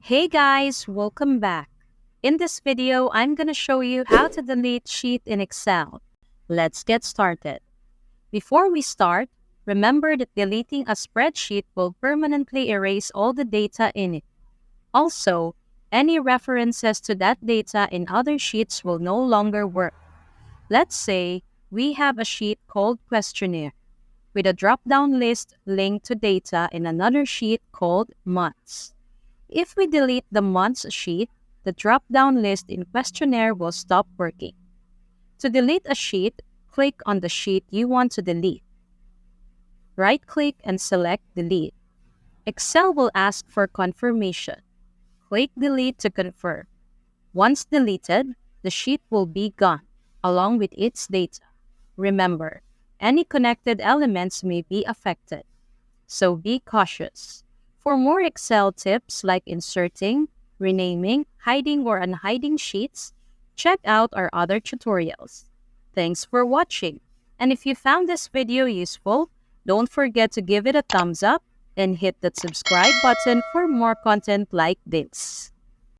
Hey guys, welcome back. In this video, I'm going to show you how to delete sheet in Excel. Let's get started. Before we start, remember that deleting a spreadsheet will permanently erase all the data in it. Also, any references to that data in other sheets will no longer work. Let's say we have a sheet called Questionnaire with a drop-down list linked to data in another sheet called Months. If we delete the months sheet, the drop-down list in Questionnaire will stop working. To delete a sheet, click on the sheet you want to delete. Right-click and select Delete. Excel will ask for confirmation. Click Delete to confirm. Once deleted, the sheet will be gone, along with its data. Remember, any connected elements may be affected, so be cautious. For more Excel tips like inserting, renaming, hiding, or unhiding sheets, check out our other tutorials. Thanks for watching. And if you found this video useful, don't forget to give it a thumbs up and hit that subscribe button for more content like this.